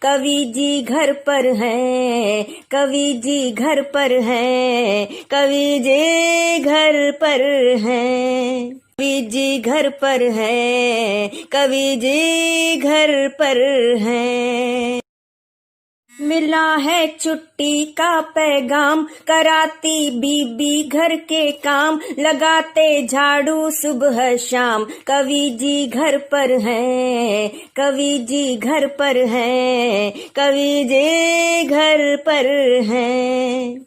कवि जी घर पर हैं, कवि जी घर पर हैं, कवि जी घर पर हैं, कवि जी घर पर हैं, कवि जी घर पर हैं। मिला है छुट्टी का पैगाम, कराती बीबी घर के काम, लगाते झाड़ू सुबह शाम, कवि जी घर पर हैं, कवि जी घर पर हैं, कवि जी घर पर हैं।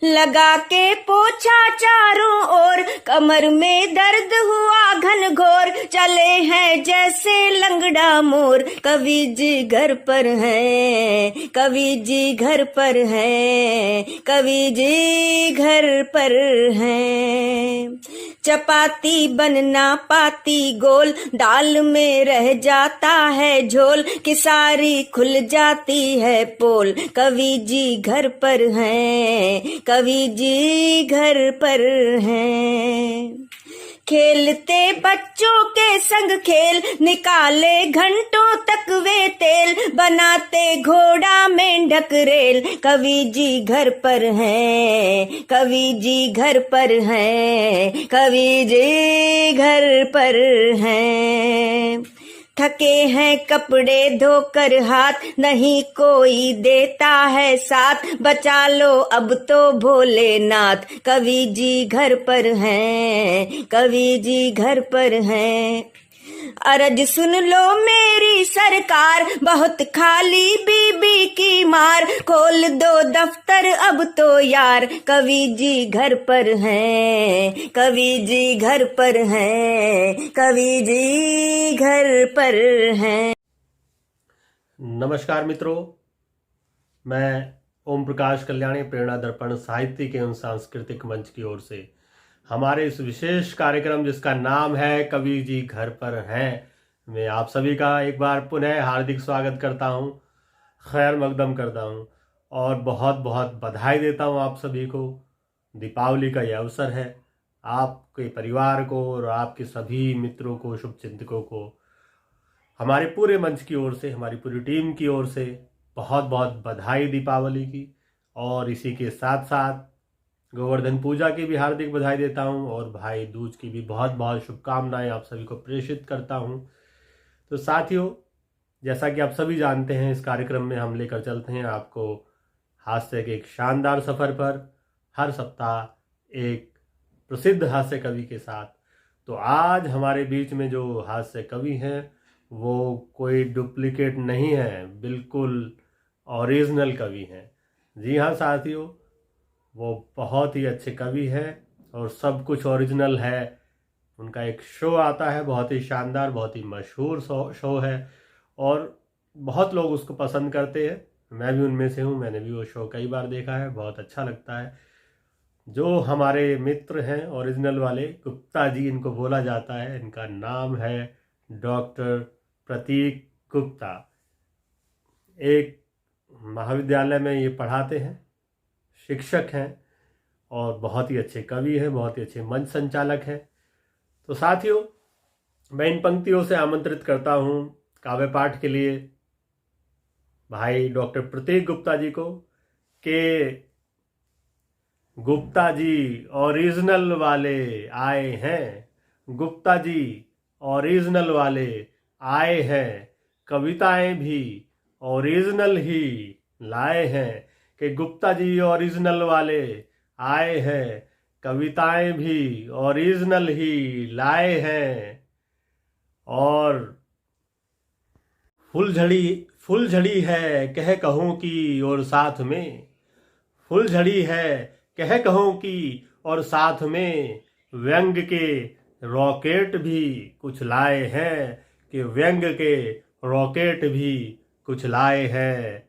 लगा के पोछा चारों ओर, कमर में दर्द हुआ घनघोर, चले हैं जैसे लंगड़ा मोर, कवि जी घर पर हैं, कवि जी घर पर हैं, कवि जी घर पर हैं। चपाती बनना पाती गोल, दाल में रह जाता है झोल, किसारी खुल जाती है पोल, कवि जी घर पर हैं, कवि जी घर पर हैं। खेलते बच्चों के संग खेल, निकाले घंटों तक वे तेल, बनाते घोड़ा मेंढक रेल, कवि जी घर पर हैं, कवि जी घर पर हैं, कवि जी घर पर हैं। थके हैं कपड़े धोकर हाथ, नहीं कोई देता है साथ, बचा लो अब तो भोलेनाथ, कवि जी घर पर हैं, कवि जी घर पर हैं। अरज सुन लो मेरी सरकार, बहुत खाली बीबी की मार, खोल दो दफ्तर अब तो यार, कवि जी घर पर हैं, कवि जी घर पर हैं, कवि जी घर पर हैं। नमस्कार मित्रों, मैं ओम प्रकाश कल्याणी प्रेरणा दर्पण साहित्यिक एवं सांस्कृतिक मंच की ओर से हमारे इस विशेष कार्यक्रम जिसका नाम है कवि जी घर पर हैं, मैं आप सभी का एक बार पुनः हार्दिक स्वागत करता हूं, खैर मकदम करता हूं और बहुत बहुत बधाई देता हूं आप सभी को। दीपावली का यह अवसर है, आपके परिवार को और आपके सभी मित्रों को, शुभचिंतकों को हमारे पूरे मंच की ओर से, हमारी पूरी टीम की ओर से बहुत बहुत बधाई दीपावली की। और इसी के साथ साथ गोवर्धन पूजा की भी हार्दिक बधाई देता हूं और भाई दूज की भी बहुत बहुत शुभकामनाएं आप सभी को प्रेषित करता हूं। तो साथियों, जैसा कि आप सभी जानते हैं, इस कार्यक्रम में हम लेकर चलते हैं आपको हास्य के एक शानदार सफर पर, हर सप्ताह एक प्रसिद्ध हास्य कवि के साथ। तो आज हमारे बीच में जो हास्य कवि हैं वो कोई डुप्लीकेट नहीं है, बिल्कुल ओरिजिनल कवि हैं। जी हाँ साथियों, वो बहुत ही अच्छे कवि हैं और सब कुछ ओरिजिनल है। उनका एक शो आता है, बहुत ही शानदार, बहुत ही मशहूर शो है और बहुत लोग उसको पसंद करते हैं। मैं भी उनमें से हूँ, मैंने भी वो शो कई बार देखा है, बहुत अच्छा लगता है। जो हमारे मित्र हैं ओरिजिनल वाले, गुप्ता जी इनको बोला जाता है, इनका नाम है डॉक्टर प्रतीक गुप्ता। एक महाविद्यालय में ये पढ़ाते हैं, शिक्षक हैं और बहुत ही अच्छे कवि हैं, बहुत ही अच्छे मंच संचालक हैं। तो साथियों, मैं इन पंक्तियों से आमंत्रित करता हूँ काव्य पाठ के लिए भाई डॉक्टर प्रतीक गुप्ता जी को कि गुप्ता जी ओरिजिनल वाले आए हैं, गुप्ता जी ओरिजिनल वाले आए हैं, कविताएं भी ओरिजिनल ही लाए हैं। कि गुप्ता जी ओरिजिनल वाले आए हैं, कविताएं भी ओरिजिनल ही लाए हैं। और फुलझड़ी है कह कहूँ की और साथ में, फुलझड़ी है कह कहूँ की और साथ में, व्यंग के रॉकेट भी कुछ लाए हैं, कि व्यंग के रॉकेट भी कुछ लाए हैं।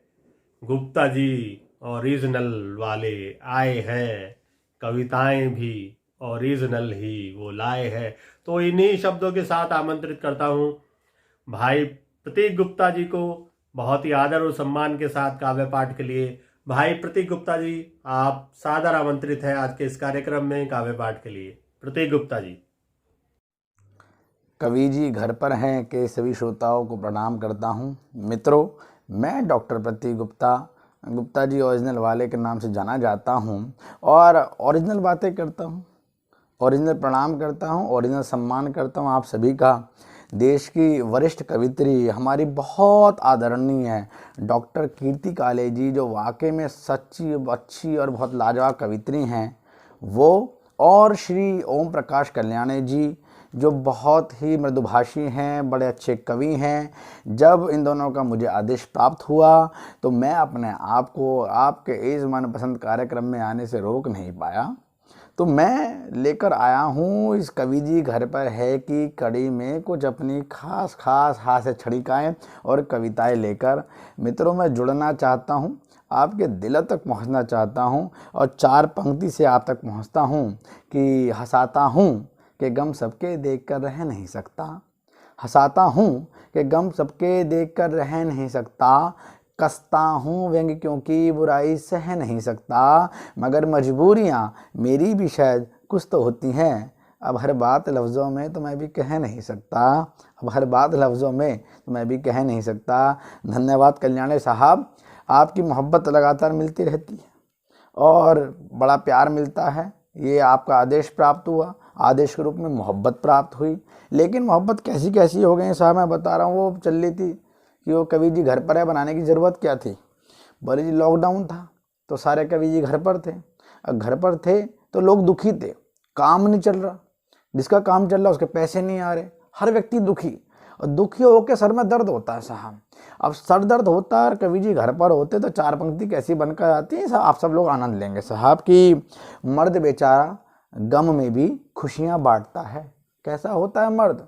गुप्ता जी ओरिजिनल वाले आए हैं, कविताएं भी ओरिजिनल ही वो लाए हैं। तो इन्हीं शब्दों के साथ आमंत्रित करता हूँ भाई प्रतीक गुप्ता जी को बहुत ही आदर और सम्मान के साथ काव्य पाठ के लिए। भाई प्रतीक गुप्ता जी, आप सादर आमंत्रित हैं आज के इस कार्यक्रम में काव्य पाठ के लिए। प्रतीक गुप्ता जी। कवि जी घर पर हैं के सभी श्रोताओं को प्रणाम करता हूं। मित्रों, मैं डॉक्टर प्रतीक गुप्ता जी ओरिजिनल वाले के नाम से जाना जाता हूँ और ओरिजिनल बातें करता हूँ, ओरिजिनल प्रणाम करता हूँ, ओरिजिनल सम्मान करता हूँ आप सभी का। देश की वरिष्ठ कवित्री हमारी बहुत आदरणीय है डॉक्टर कीर्ति काले जी, जो वाकई में सच्ची अच्छी और बहुत लाजवाब कवित्री हैं वो, और श्री ओम प्रकाश कल्याणी जी जो बहुत ही मृदुभाषी हैं, बड़े अच्छे कवि हैं। जब इन दोनों का मुझे आदेश प्राप्त हुआ तो मैं अपने आप को आपके इस मनपसंद कार्यक्रम में आने से रोक नहीं पाया। तो मैं लेकर आया हूँ इस कवि जी घर पर है कि कड़ी में कुछ अपनी खास हास्य छड़िकाएँ और कविताएं लेकर मित्रों मैं जुड़ना चाहता हूँ, आपके दिल तक पहुँचना चाहता हूँ और चार पंक्ति से आप तक पहुँचता हूँ कि हंसाता हूँ कि गम सबके देख कर रह नहीं सकता, हंसाता हूँ कि गम सबके देख कर रह नहीं सकता, कसता हूँ व्यंग क्योंकि बुराई सह नहीं सकता, मगर मजबूरियाँ मेरी भी शायद कुछ तो होती हैं, अब हर बात लफ्ज़ों में तो मैं भी कह नहीं सकता, अब हर बात लफ्ज़ों में तो मैं भी कह नहीं सकता। धन्यवाद कल्याणी साहब, आपकी मोहब्बत लगातार मिलती रहती है और बड़ा प्यार मिलता है। ये आपका आदेश प्राप्त हुआ, आदेश के रूप में मोहब्बत प्राप्त हुई, लेकिन मोहब्बत कैसी कैसी हो गई साहब मैं बता रहा हूँ। वो चल रही थी कि वो कवि जी घर पर है बनाने की ज़रूरत क्या थी, बोले जी लॉकडाउन था तो सारे कवि जी घर पर थे, अब घर पर थे तो लोग दुखी थे, काम नहीं चल रहा, जिसका काम चल रहा उसके पैसे नहीं आ रहे, हर व्यक्ति दुखी, और दुखी होकर सर में दर्द होता है साहब। अब सर दर्द होता है और कवि जी घर पर होते तो चार पंक्ति कैसी बनकर आती है साहब, आप सब लोग आनंद लेंगे साहब कि मर्द बेचारा गम में भी खुशियाँ बांटता है। कैसा होता है मर्द,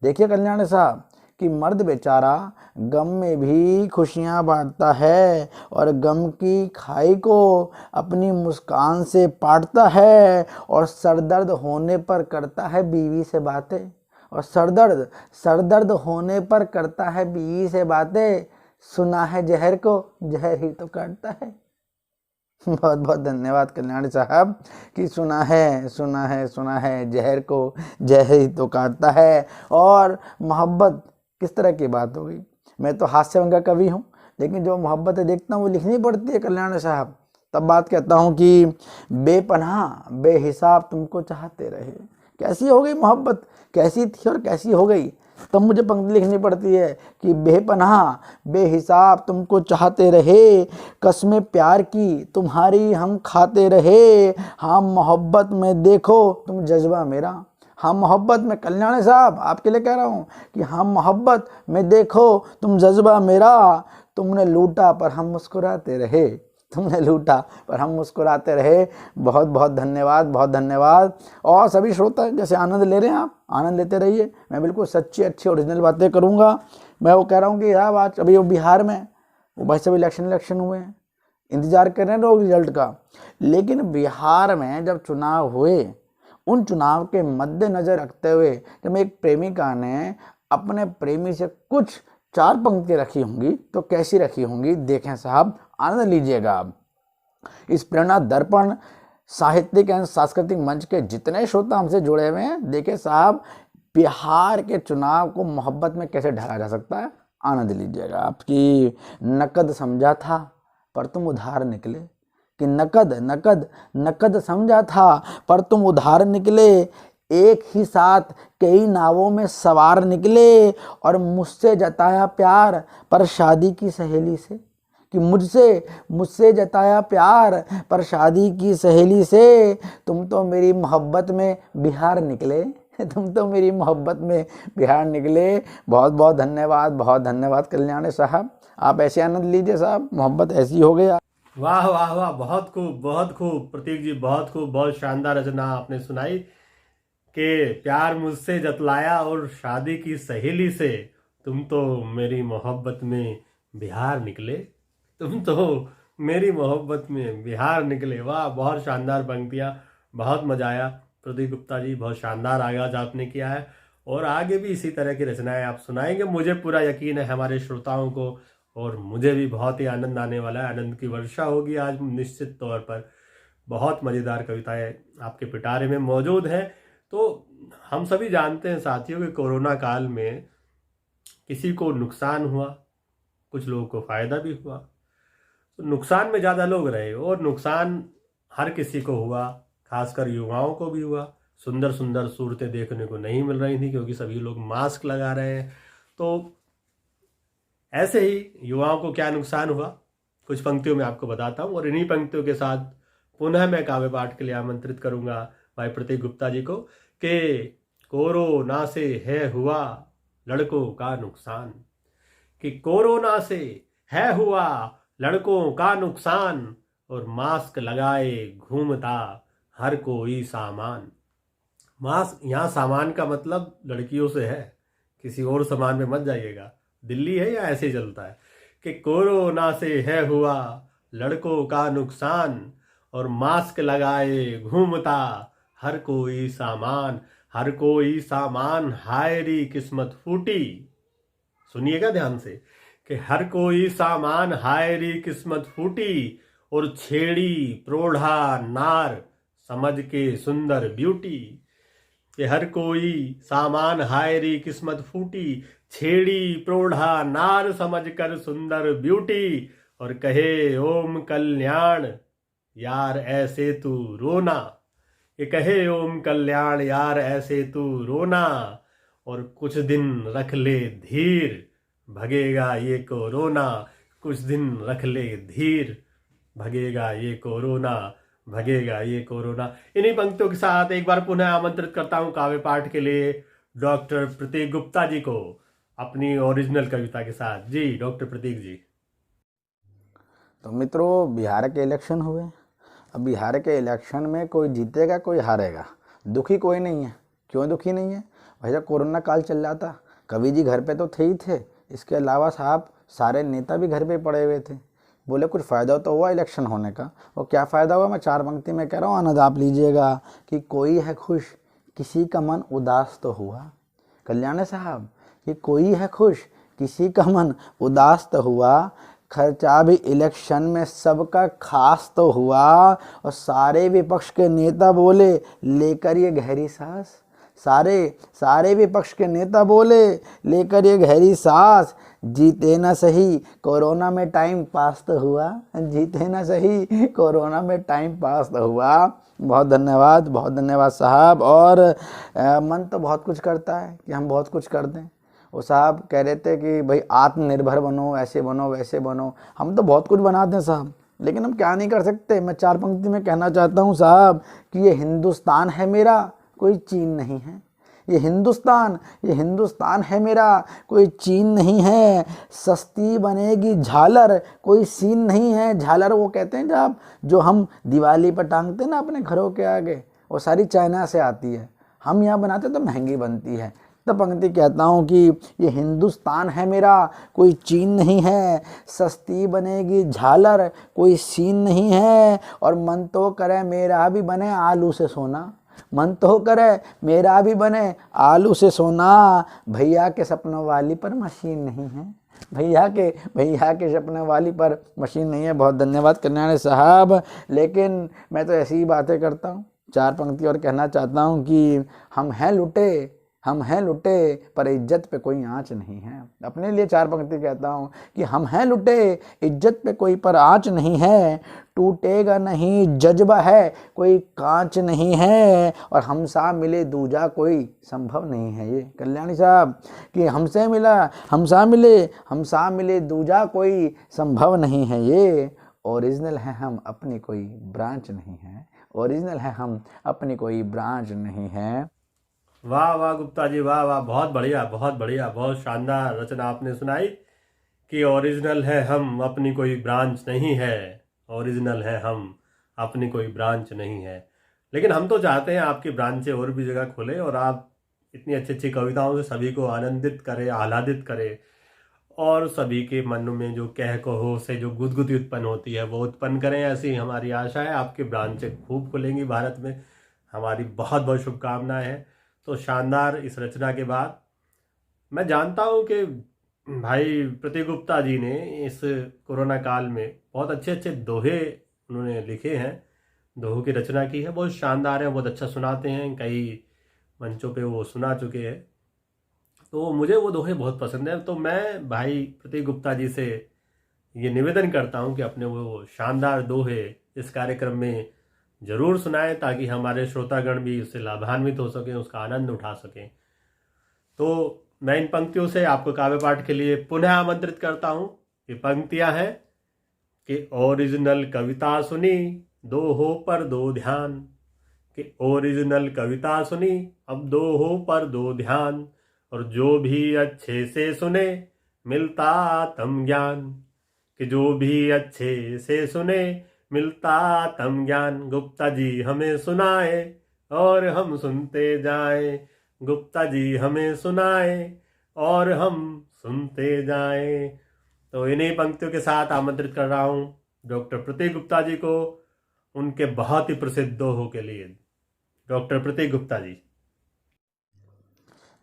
देखिए कल्याणी साहब कि मर्द बेचारा गम में भी खुशियाँ बांटता है और गम की खाई को अपनी मुस्कान से पाटता है, और सरदर्द होने पर करता है बीवी से बातें, और सरदर्द होने पर करता है बीवी से बातें, सुना है जहर को जहर ही तो काटता है। बहुत बहुत धन्यवाद कल्याणी साहब कि सुना है जहर को जहर ही तो काटता है। और मोहब्बत किस तरह की बात हो गई, मैं तो हास्य व्यंग्य कवि हूँ, लेकिन जो मोहब्बतें देखता हूँ वो लिखनी पड़ती है कल्याणी साहब। तब बात कहता हूँ कि बेपनाह बेहिसाब तुमको चाहते रहे, कैसी हो गई मोहब्बत, कैसी थी और कैसी हो गई, तब मुझे पंक्ति लिखनी पड़ती है कि बेपनाह बेहिसाब तुमको चाहते रहे, कसमें प्यार की तुम्हारी हम खाते रहे, हाँ मोहब्बत में देखो तुम जज्बा मेरा, हाँ मोहब्बत में कल्याणी साहब आपके लिए कह रहा हूँ कि हाँ मोहब्बत में देखो तुम जज्बा मेरा, तुमने लूटा पर हम मुस्कुराते रहे, तुमने लूटा पर हम मुस्कुराते रहे। बहुत बहुत धन्यवाद, बहुत धन्यवाद। और सभी श्रोता जैसे आनंद ले रहे हैं आप आनंद लेते रहिए, मैं बिल्कुल सच्ची अच्छी ओरिजिनल बातें करूँगा। मैं वो कह रहा हूँ कि यार आज अभी वो बिहार में वो भाई सब इलेक्शन हुए हैं, इंतज़ार कर रहे हैं लोग रिजल्ट का, लेकिन बिहार में जब चुनाव हुए उन चुनाव के मद्देनज़र रखते हुए जब एक प्रेमिका ने अपने प्रेमी से कुछ चार पंक्ति रखी होंगी तो कैसी रखी होंगी, देखें साहब, आनंद लीजिएगा आप। इस प्रेरणा दर्पण साहित्यिक एवं सांस्कृतिक मंच के जितने श्रोता हमसे जुड़े हुए हैं, देखें साहब बिहार के चुनाव को मोहब्बत में कैसे ढाला जा सकता है, आनंद लीजिएगा। आपकी नकद समझा था पर तुम उधार निकले, कि नकद समझा था पर तुम उधार निकले, एक ही साथ कई नावों में सवार निकले, और मुझसे जताया प्यार पर शादी की सहेली से, कि मुझसे जताया प्यार पर शादी की सहेली से, तुम तो मेरी मोहब्बत में बिहार निकले, तुम तो मेरी मोहब्बत में बिहार निकले। बहुत बहुत धन्यवाद, बहुत धन्यवाद कल्याणी साहब, आप ऐसे आनंद लीजिए साहब, मोहब्बत ऐसी हो गया। वाह वाह वाह, बहुत खूब प्रतीक जी, बहुत खूब, बहुत शानदार रचना आपने सुनाई कि प्यार मुझसे जतलाया और शादी की सहेली से, तुम तो मेरी मोहब्बत में बिहार निकले, तुम तो मेरी मोहब्बत में बिहार निकले। वाह, बहुत शानदार पंक्तियाँ, बहुत मजा आया प्रदीप गुप्ता जी, बहुत शानदार आगाज आपने किया है और आगे भी इसी तरह की रचनाएं आप सुनाएंगे, मुझे पूरा यकीन है हमारे श्रोताओं को, और मुझे भी बहुत ही आनंद आने वाला है। आनंद की वर्षा होगी आज निश्चित तौर पर। बहुत मज़ेदार कविताएं आपके पिटारे में मौजूद हैं। तो हम सभी जानते हैं साथियों कि कोरोना काल में किसी को नुकसान हुआ, कुछ लोगों को फ़ायदा भी हुआ। तो नुकसान में ज़्यादा लोग रहे और नुकसान हर किसी को हुआ, खासकर युवाओं को भी हुआ। सुंदर सुंदर सूरतें देखने को नहीं मिल रही थी क्योंकि सभी लोग मास्क लगा रहे हैं। तो ऐसे ही युवाओं को क्या नुकसान हुआ, कुछ पंक्तियों में आपको बताता हूँ। और इन्हीं पंक्तियों के साथ पुनः मैं काव्य पाठ के लिए आमंत्रित करूंगा भाई प्रतीक गुप्ता जी को कि कोरोना से है हुआ लड़कों का नुकसान, कि कोरोना से है हुआ लड़कों का नुकसान, और मास्क लगाए घूमता हर कोई सामान। मास्क, यहाँ सामान का मतलब लड़कियों से है, किसी और सामान में मत जाइएगा। दिल्ली है या ऐसे ही चलता है कि कोरोना से है हुआ लड़कों का नुकसान, और मास्क लगाए घूमता हर कोई सामान। हर कोई सामान हाय री किस्मत फूटी। सुनिएगा ध्यान से कि हर कोई सामान हाय री किस्मत फूटी, और छेड़ी प्रोढ़ा नार समझ के सुंदर ब्यूटी। कि हर कोई सामान हाय री किस्मत फूटी, छेड़ी प्रोढ़ा नार समझ कर सुंदर ब्यूटी, और कहे ओम कल्याण यार ऐसे तू रोना। ये कहे ओम कल्याण यार ऐसे तू रोना, और कुछ दिन रख ले धीर भगेगा ये कोरोना। कुछ दिन रख ले धीर भगेगा ये कोरोना, भगेगा ये कोरोना। इन्हीं पंक्तियों के साथ एक बार पुनः आमंत्रित करता हूं काव्य पाठ के लिए डॉक्टर प्रतीक गुप्ता जी को अपनी ओरिजिनल कविता के साथ। जी डॉक्टर प्रतीक जी। तो मित्रों, बिहार के इलेक्शन हुए। अब बिहार के इलेक्शन में कोई जीतेगा कोई हारेगा, दुखी कोई नहीं है। क्यों दुखी नहीं है? भैया कोरोना काल चल रहा था, कवि जी घर पे तो थे ही थे, इसके अलावा साहब सारे नेता भी घर पे पड़े हुए थे। बोले कुछ फ़ायदा तो हुआ इलेक्शन होने का। वो क्या फ़ायदा हुआ, मैं 4 पंक्ति में कह रहा हूँ, आनंद आप लीजिएगा। कि कोई है खुश किसी का मन उदास तो हुआ। कल्याणी साहब, कि कोई है खुश किसी का मन उदास तो हुआ, खर्चा भी इलेक्शन में सबका खास तो हुआ, और सारे विपक्ष के नेता बोले लेकर ये गहरी सांस। सारे विपक्ष के नेता बोले लेकर ये गहरी सांस, जीते ना सही कोरोना में टाइम पास तो हुआ। जीते ना सही कोरोना में टाइम पास तो हुआ। बहुत धन्यवाद साहब। और मन तो बहुत कुछ करता है कि हम बहुत कुछ कर दें। वो साहब कह रहे थे कि भाई आत्मनिर्भर बनो, ऐसे बनो वैसे बनो। हम तो बहुत कुछ बनाते हैं साहब, लेकिन हम क्या नहीं कर सकते। मैं 4 पंक्ति में कहना चाहता हूँ साहब कि ये हिंदुस्तान है मेरा, कोई चीन नहीं है। ये हिंदुस्तान है मेरा, कोई चीन नहीं है। सस्ती बनेगी झालर, कोई सीन नहीं है। झालर वो कहते हैं जब जो हम दिवाली पर टांगते हैं ना अपने घरों के आगे, वो सारी चाइना से आती है। हम यहाँ बनाते तो महंगी बनती है। तो पंक्ति कहता हूँ कि ये हिंदुस्तान है मेरा, कोई चीन नहीं है। सस्ती बनेगी झालर, कोई सीन नहीं है। और मन तो करे मेरा भी बने आलू से सोना। मन तो करे मेरा भी बने आलू से सोना। भैया के सपनों वाली पर मशीन नहीं है। भैया के सपनों वाली पर मशीन नहीं है। बहुत धन्यवाद कल्याणी साहब। लेकिन मैं तो ऐसी ही बातें करता हूँ। 4 पंक्ति और कहना चाहता हूँ कि हम हैं लुटे पर इज्जत पे कोई आँच नहीं है। अपने लिए 4 पंक्ति कहता हूँ कि हम हैं लुटे, इज्जत पे कोई पर आँच नहीं है। टूटेगा नहीं जज्बा है, कोई कांच नहीं है। और हमसा मिले दूजा कोई संभव नहीं है। ये कल्याणी साहब कि हमसा मिले दूजा कोई संभव नहीं है। ये ओरिजिनल है हम, अपनी कोई ब्रांच नहीं है। ओरिजिनल है हम, अपनी कोई ब्रांच नहीं है। वाह वाह गुप्ता जी, वाह वाह, बहुत बढ़िया, बहुत शानदार रचना आपने सुनाई कि ओरिजिनल है हम, अपनी कोई ब्रांच नहीं है। ओरिजिनल है हम, अपनी कोई ब्रांच नहीं है। लेकिन हम तो चाहते हैं आपकी ब्रांचें और भी जगह खोले और आप इतनी अच्छी अच्छी कविताओं से सभी को आनंदित करें, आह्लादित करें, और सभी के मन में जो कह कहो से जो गुदगुदी उत्पन्न होती है वो उत्पन्न करें। ऐसी हमारी आशा है। आपकी ब्रांचें खूब खुलेंगी भारत में। हमारी बहुत बहुत शुभकामनाएं हैं। तो शानदार इस रचना के बाद मैं जानता हूं कि भाई प्रतीक गुप्ता जी ने इस कोरोना काल में बहुत अच्छे अच्छे दोहे उन्होंने लिखे हैं, दोहों की रचना की है। बहुत शानदार है, बहुत अच्छा सुनाते हैं, कई मंचों पे वो सुना चुके हैं। तो मुझे वो दोहे बहुत पसंद है। तो मैं भाई प्रतीक गुप्ता जी से ये निवेदन करता हूँ कि अपने वो शानदार दोहे इस कार्यक्रम में जरूर सुनाएं, ताकि हमारे श्रोतागण भी उससे लाभान्वित हो सकें, उसका आनंद उठा सकें। तो मैं इन पंक्तियों से आपको काव्य पाठ के लिए पुनः आमंत्रित करता हूँ। ये पंक्तियां हैं कि ओरिजिनल कविता सुनी, दो हो पर दो ध्यान। कि ओरिजिनल कविता सुनी, अब दो हो पर दो ध्यान। और जो भी अच्छे से सुने, मिलता आत्म ज्ञान। कि जो भी अच्छे से सुने, मिलता आत्म ज्ञान। गुप्ता जी हमें सुनाए और हम सुनते जाएं। गुप्ता जी हमें सुनाए और हम सुनते जाएं। तो इन्हीं पंक्तियों के साथ आमंत्रित कर रहा हूं डॉक्टर प्रतीक गुप्ता जी को उनके बहुत ही प्रसिद्ध दोहों के लिए। डॉक्टर प्रतीक गुप्ता जी।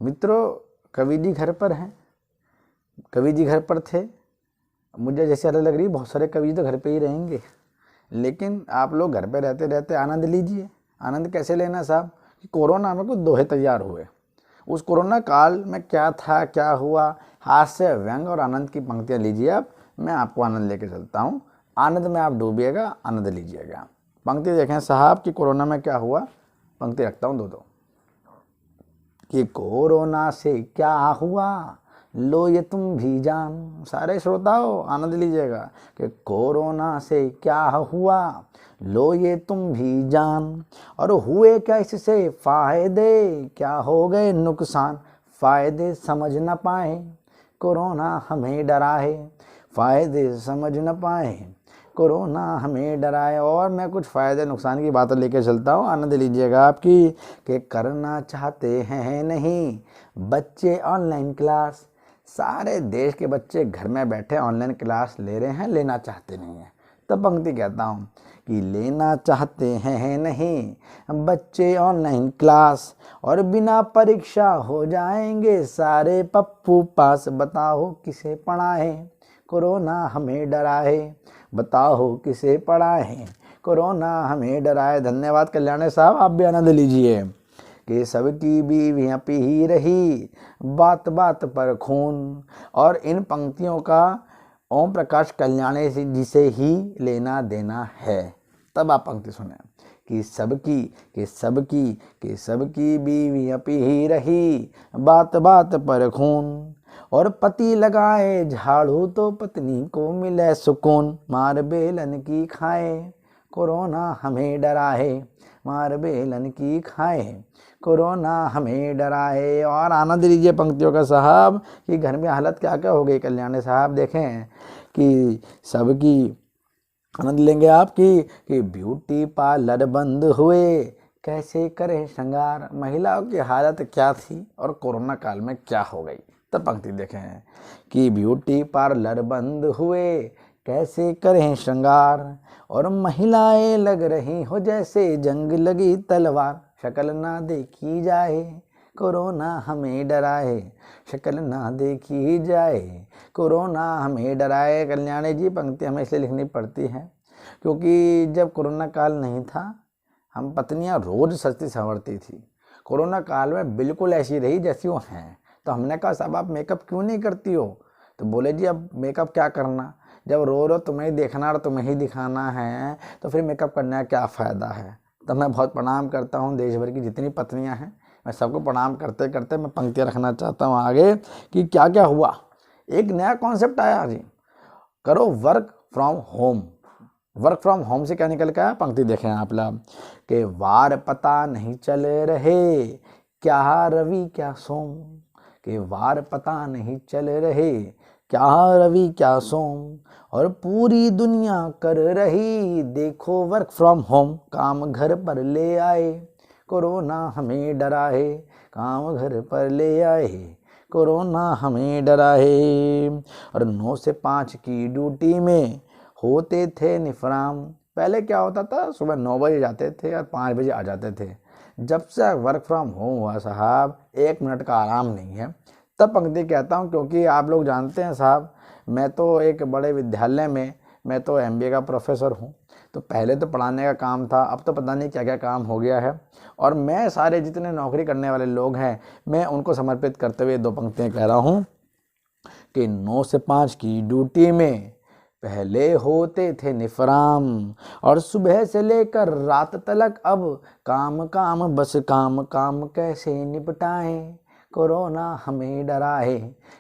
मित्रों, कवि जी घर पर हैं, कवि जी घर पर थे। मुझे जैसे अलग लग रही, बहुत सारे कवि तो घर पे ही रहेंगे, लेकिन आप लोग घर पे रहते रहते आनंद लीजिए। आनंद कैसे लेना साहब, कि कोरोना में कुछ दोहे तैयार हुए। उस कोरोना काल में क्या था, क्या हुआ, हास्य, व्यंग और आनंद की पंक्तियाँ लीजिए आप। मैं आपको आनंद लेके चलता हूँ, आनंद में आप डूबिएगा, आनंद लीजिएगा। पंक्ति देखें साहब कि कोरोना में क्या हुआ। पंक्ति रखता हूँ दो कि कोरोना से क्या हुआ, लो ये तुम भी जान। सारे श्रोताओं आनंद लीजिएगा कि कोरोना से क्या हुआ, लो ये तुम भी जान। और हुए क्या इससे फायदे, क्या हो गए नुकसान। फायदे समझ न पाए, कोरोना हमें डराए। फायदे समझ न पाए, कोरोना हमें डराए। और मैं कुछ फ़ायदे नुकसान की बातें लेके चलता हूँ, आनंद लीजिएगा आपकी। कि करना चाहते हैं नहीं बच्चे ऑनलाइन क्लास। सारे देश के बच्चे घर में बैठे ऑनलाइन क्लास ले रहे हैं, लेना चाहते नहीं हैं। तब पंक्ति कहता हूँ कि लेना चाहते हैं नहीं बच्चे ऑनलाइन क्लास, और बिना परीक्षा हो जाएंगे सारे पप्पू पास। बताओ किसे पढ़ाए, कोरोना हमें डराए। बताओ किसे पढ़ाए, कोरोना हमें डराए। धन्यवाद कल्याणी साहब, आप भी आनंद लीजिए। कि सबकी बीवियाँ पी ही रही, बात बात पर खून। और इन पंक्तियों का ओम प्रकाश कल्याणी जी से ही लेना देना है। तब आप पंक्ति सुने कि सबकी बीवियाँ पी ही रही, बात बात पर खून। और पति लगाए झाड़ू तो पत्नी को मिले सुकून। मार बेलन की खाए, कोरोना हमें डराए। मार बेलन की खाए, कोरोना हमें डराए। और आनंद लीजिए पंक्तियों का साहब कि घर में हालत क्या क्या हो गई। कल्याणी साहब देखें कि सबकी आनंद लेंगे आप कि ब्यूटी पार्लर बंद हुए, कैसे करें श्रृंगार। महिलाओं की हालत क्या थी और कोरोना काल में क्या हो गई। तब पंक्ति देखें कि ब्यूटी पार्लर बंद हुए, कैसे करें श्रृंगार। और महिलाएं लग रही हो जैसे जंग लगी तलवार। शक्ल ना देखी जाए, कोरोना हमें डराए। शक्ल ना देखी जाए, कोरोना हमें डराए। कल्याणी जी पंक्ति हमें इसलिए लिखनी पड़ती है क्योंकि जब कोरोना काल नहीं था, हम पत्नियां रोज सजती संवरती थी। कोरोना काल में बिल्कुल ऐसी रही जैसी वो हैं। तो हमने कहा साहब आप मेकअप क्यों नहीं करती हो। तो बोले जी अब मेकअप क्या करना, जब रो तुम्हें ही देखना और तुम्हें ही दिखाना है तो फिर मेकअप करने का क्या फ़ायदा है। तो मैं बहुत प्रणाम करता हूँ देश भर की जितनी पत्नियाँ हैं, मैं सबको प्रणाम करते करते मैं पंक्तियाँ रखना चाहता हूँ आगे कि क्या क्या हुआ। एक नया कॉन्सेप्ट आया जी, करो work from home. Work from home से क्या निकल के आया, पंक्ति देखें आप लोग कि वार पता नहीं चल रहे, क्या रवि क्या सोम। कि वार पता नहीं चल रहे, क्या रवि क्या सोम। और पूरी दुनिया कर रही देखो वर्क फ्रॉम होम। काम घर पर ले आए, कोरोना हमें डराए। काम घर पर ले आए, कोरोना हमें डराए। और 9 से 5 की ड्यूटी में होते थे निफराम। पहले क्या होता था, सुबह 9 बजे जाते थे और 5 बजे आ जाते थे। जब से वर्क फ्रॉम होम हुआ साहब 1 मिनट का आराम नहीं है। तब पंक्ति कहता हूँ क्योंकि आप लोग जानते हैं साहब, मैं तो एक बड़े विद्यालय में मैं तो MBA का प्रोफेसर हूँ, तो पहले तो पढ़ाने का काम था, अब तो पता नहीं क्या क्या काम हो गया है। और मैं सारे जितने नौकरी करने वाले लोग हैं, मैं उनको समर्पित करते हुए 2 पंक्तियाँ कह रहा हूँ कि 9 से 5 की ड्यूटी में पहले होते थे निफराम, और सुबह से लेकर रात तलक अब काम काम बस काम काम कैसे निपटाएं, कोरोना हमें डराए,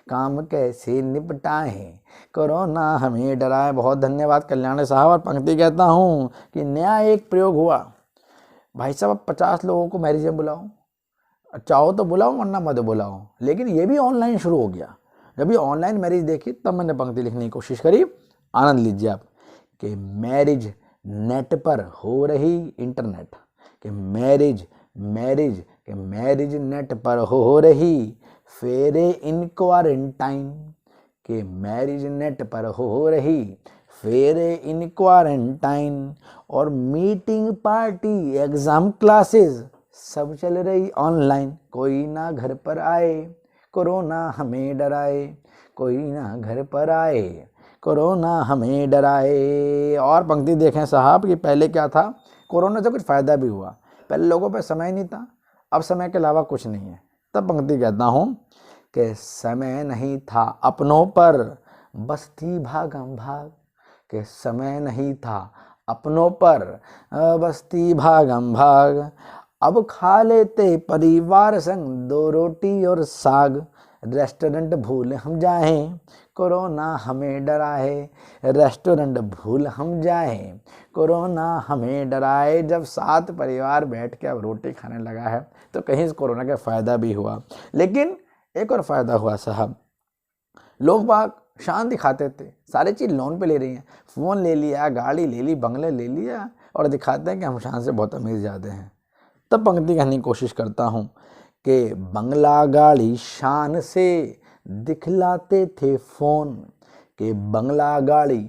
काम कैसे निपटाएं, कोरोना हमें डराए। बहुत धन्यवाद कल्याण साहब। और पंक्ति कहता हूँ कि नया एक प्रयोग हुआ, भाई साहब 50 लोगों को मैरिज में बुलाओ, चाहो तो बुलाओ वरना मत बुलाओ, लेकिन ये भी ऑनलाइन शुरू हो गया। जब ये ऑनलाइन मैरिज देखी तब मैंने पंक्ति लिखने की कोशिश करी। आनंद लीजिए आप कि मैरिज नेट पर हो रही इंटरनेट, कि मैरिज नेट पर हो रही फेरे इन क्वारंटाइन, कि मैरिज नेट पर हो रही फेरे इन क्वारंटाइन, और मीटिंग पार्टी एग्जाम क्लासेस सब चल रही ऑनलाइन, कोई ना घर पर आए, कोरोना हमें डराए, कोई ना घर पर आए, कोरोना हमें डराए। और पंक्ति देखें साहब कि पहले क्या था, कोरोना से कुछ फ़ायदा भी हुआ। पहले लोगों पे समय नहीं था, अब समय के अलावा कुछ नहीं है। तब पंक्ति कहता हूँ कि समय नहीं था अपनों पर बस थी भागम भाग, कि समय नहीं था अपनों पर बस थी भागम भाग, अब खा लेते परिवार संग 2 रोटी और साग, रेस्टोरेंट भूल हम जाएं, कोरोना हमें डराए, रेस्टोरेंट भूल हम जाएं, कोरोना हमें डराए। जब 7 परिवार बैठ के अब रोटी खाने लगा है तो कहीं इस कोरोना का फ़ायदा भी हुआ। लेकिन एक और फ़ायदा हुआ साहब, लोग बाग शान दिखाते थे, सारी चीज़ लोन पे ले रही हैं, फ़ोन ले लिया, गाड़ी ले ली, बंगले ले लिया, और दिखाते हैं कि हम शान से बहुत अमीर ज़्यादा हैं। तब पंक्ति कहने की कोशिश करता हूँ कि बंगला गाड़ी शान से दिखलाते थे फ़ोन, कि बंगला गाड़ी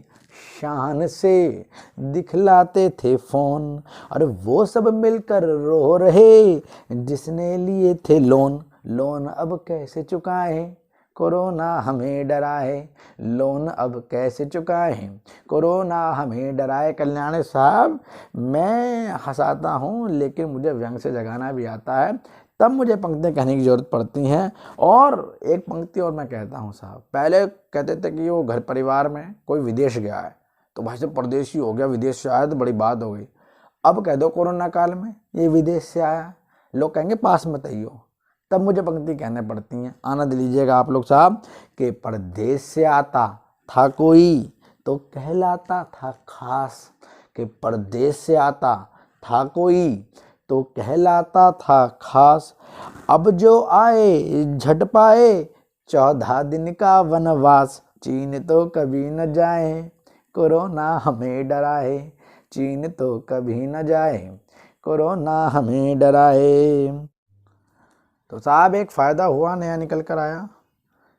शान से दिखलाते थे फ़ोन, और वो सब मिलकर रो रहे जिसने लिए थे लोन, लोन अब कैसे चुकाएं, कोरोना हमें डराए, लोन अब कैसे चुकाएं, कोरोना हमें डराए। कल्याण साहब, मैं हंसाता हूँ लेकिन मुझे व्यंग से जगाना भी आता है, तब मुझे पंक्तियाँ कहने की ज़रूरत पड़ती हैं। और एक पंक्ति और मैं कहता हूँ साहब, पहले कहते थे कि वो घर परिवार में कोई विदेश गया है तो भाई साहब परदेशी हो गया, विदेश से आया तो बड़ी बात हो गई। अब कह दो कोरोना काल में ये विदेश से आया, लोग कहेंगे पास मत आइयो, तब मुझे पंक्ति कहने पड़ती हैं। आनंद लीजिएगा आप लोग साहब कि परदेश से आता था कोई तो कहलाता था खास, कि परदेश से आता था कोई तो कहलाता था खास, अब जो आए झट पाए 14 दिन का वनवास, चीन तो कभी न जाए, कोरोना हमें डराए, चीन तो कभी न जाए, कोरोना हमें डराए। तो साहब एक फ़ायदा हुआ नया निकल कर आया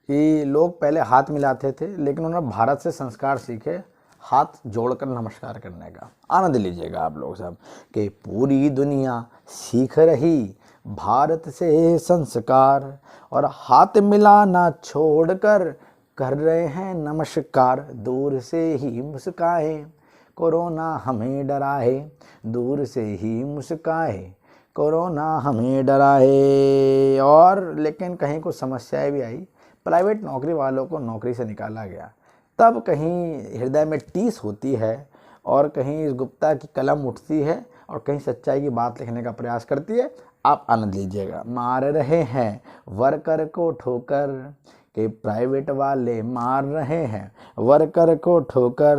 कि लोग पहले हाथ मिलाते थे, लेकिन उन्होंने भारत से संस्कार सीखे हाथ जोड़कर नमस्कार करने का। आनंद लीजिएगा आप लोग साहब कि पूरी दुनिया सीख रही भारत से संस्कार, और हाथ मिलाना छोड़कर कर रहे हैं नमस्कार, दूर से ही मुस्काए, कोरोना हमें डराए, दूर से ही मुस्काए, कोरोना हमें डराए। और लेकिन कहीं कुछ समस्याएं भी आई, प्राइवेट नौकरी वालों को नौकरी से निकाला गया, तब कहीं हृदय में टीस होती है और कहीं इस गुप्ता की कलम उठती है और कहीं सच्चाई की बात लिखने का प्रयास करती है। आप आनंद लीजिएगा। मार रहे हैं वर्कर को ठोकर, कि प्राइवेट वाले मार रहे हैं वर्कर को ठोकर,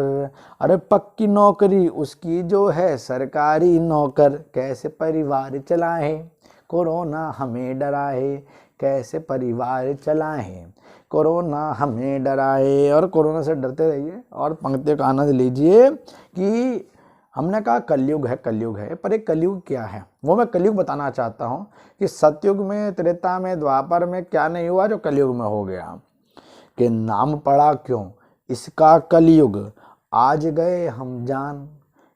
अरे पक्की नौकरी उसकी जो है सरकारी नौकर, कैसे परिवार चलाएं, कोरोना हमें डराए, कैसे परिवार चलाएं, कोरोना हमें डराए। और कोरोना से डरते रहिए और पंक्तियों का आनंद लीजिए कि हमने कहा कलयुग है, कलयुग है, पर एक कलयुग क्या है वो मैं कलयुग बताना चाहता हूँ कि सतयुग में, त्रेता में, द्वापर में क्या नहीं हुआ जो कलयुग में हो गया। कि नाम पड़ा क्यों इसका कलयुग, आज गए हम जान,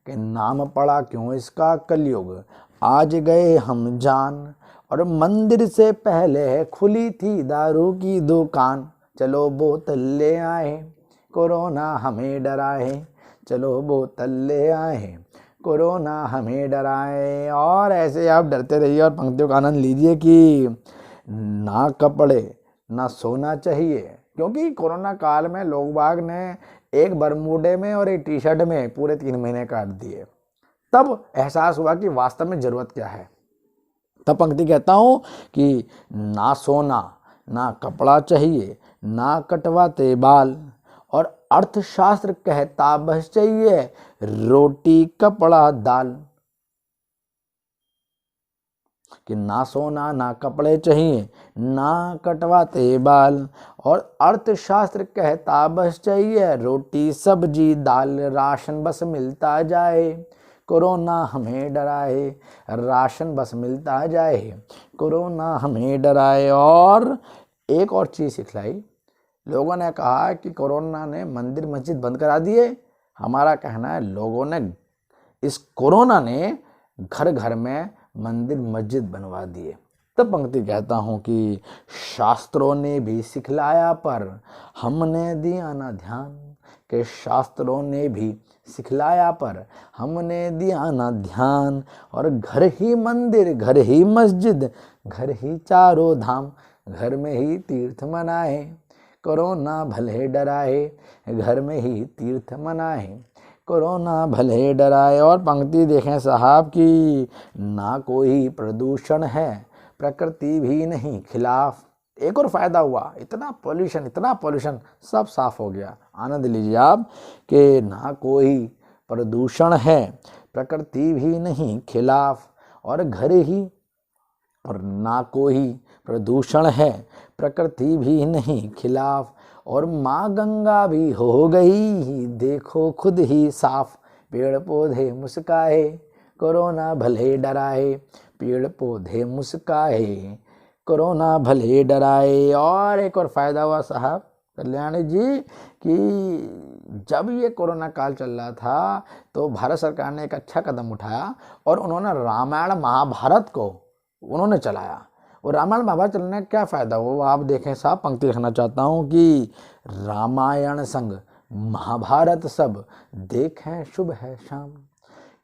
कि नाम पड़ा क्यों इसका कलयुग, आज गए हम जान, और मंदिर से पहले खुली थी दारू की दुकान, चलो बोतल ले आए, कोरोना हमें डराए, चलो बोतल ले आए, कोरोना हमें डराए। और ऐसे आप डरते रहिए और पंक्तियों का आनंद लीजिए कि ना कपड़े ना सोना चाहिए, क्योंकि कोरोना काल में लोग बाग ने एक बरमूडे में और एक टी शर्ट में पूरे 3 महीने काट दिए। तब एहसास हुआ कि वास्तव में ज़रूरत क्या है। तब पंक्ति कहता हूँ कि ना सोना ना कपड़ा चाहिए, ना कटवाते बाल, और अर्थशास्त्र कहता बस चाहिए रोटी कपड़ा दाल। कि ना सोना ना कपड़े चाहिए, ना कटवाते बाल, और अर्थशास्त्र कहता बस चाहिए रोटी सब्जी दाल, राशन बस मिलता जाए, कोरोना हमें डराए, राशन बस मिलता जाए, कोरोना हमें डराए। और एक और चीज़ सिखलाई, लोगों ने कहा कि कोरोना ने मंदिर मस्जिद बंद करा दिए। हमारा कहना है लोगों ने, इस कोरोना ने घर घर में मंदिर मस्जिद बनवा दिए। तब पंक्ति कहता हूँ कि शास्त्रों ने भी सिखलाया पर हमने दिया ना ध्यान, के शास्त्रों ने भी सिखलाया पर हमने दिया ना ध्यान, और घर ही मंदिर घर ही मस्जिद घर ही चारों धाम, घर में ही तीर्थ मनाए, कोरोना भले डराए, घर में ही तीर्थ मनाए, कोरोना भले डराए। और पंक्ति देखें साहब कि ना कोई प्रदूषण है, प्रकृति भी नहीं खिलाफ। एक और फायदा हुआ, इतना पॉल्यूशन सब साफ हो गया। आनंद लीजिए आप कि ना कोई प्रदूषण है, प्रकृति भी नहीं खिलाफ, और घर ही, और ना कोई प्रदूषण है, प्रकृति भी नहीं खिलाफ, और माँ गंगा भी हो गई देखो खुद ही साफ, पेड़ पौधे मुस्काए, कोरोना भले डराए, पेड़ पौधे मुस्काए, कोरोना भले डराए। और एक और फायदा हुआ साहब कल्याणी जी कि जब ये कोरोना काल चल रहा था तो भारत सरकार ने एक अच्छा कदम उठाया और उन्होंने रामायण महाभारत को उन्होंने चलाया। और रामायण महाभारत चलने का क्या फ़ायदा हुआ आप देखें साहब, पंक्ति लिखना चाहता हूँ कि रामायण संग महाभारत सब देखें शुभ है शाम,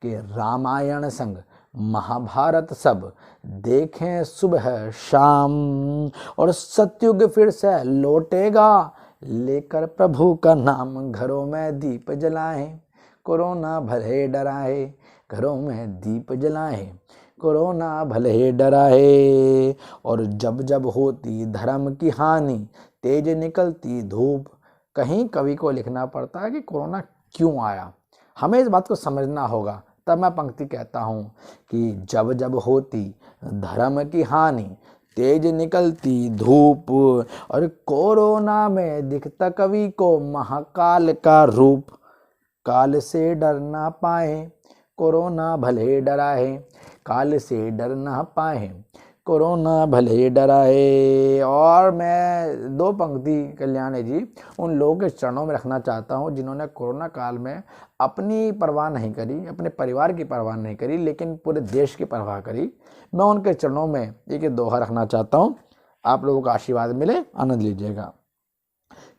कि रामायण संग महाभारत सब देखें सुबह शाम, और सतयुग फिर से लौटेगा लेकर प्रभु का नाम, घरों में दीप जलाएं, कोरोना भले डराए, घरों में दीप जलाएं, कोरोना भले डराए। और जब जब होती धर्म की हानि, तेज निकलती धूप। कहीं कवि को लिखना पड़ता है कि कोरोना क्यों आया, हमें इस बात को समझना होगा। तब मैं पंक्ति कहता हूँ कि जब जब होती धर्म की हानि, तेज निकलती धूप, और कोरोना में दिखता कवि को महाकाल का रूप, काल से डर ना पाए, कोरोना भले डराए, काल से डर ना पाए, कोरोना भले डराए। और मैं 2 पंक्ति कल्याणी जी उन लोगों के चरणों में रखना चाहता हूँ जिन्होंने कोरोना काल में अपनी परवाह नहीं करी, अपने परिवार की परवाह नहीं करी, लेकिन पूरे देश की परवाह करी। मैं उनके चरणों में एक दोहा रखना चाहता हूँ, आप लोगों का आशीर्वाद मिले, आनंद लीजिएगा।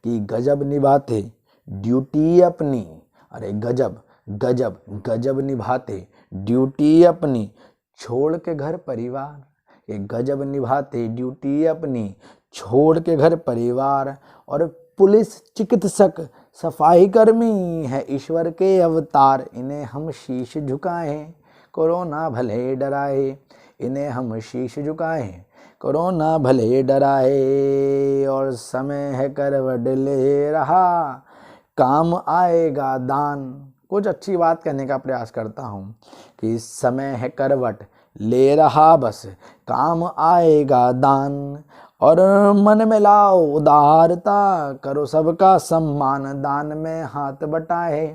कि गजब निभाते ड्यूटी अपनी, अरे गजब गजब गजब निभाते ड्यूटी अपनी, छोड़ के घर परिवार, ये गजब निभाते ड्यूटी अपनी, छोड़ के घर परिवार। और पुलिस चिकित्सक सफाई कर्मी है ईश्वर के अवतार, इन्हें हम शीश झुकाएं, कोरोना भले डराए, इन्हें हम शीश झुकाएं, कोरोना भले डराए। और समय है करवट ले रहा, काम आएगा दान। कुछ अच्छी बात कहने का प्रयास करता हूँ कि समय है करवट ले रहा, बस काम आएगा दान। और मन में लाओ उदारता, करो सबका सम्मान, दान में हाथ बटाए,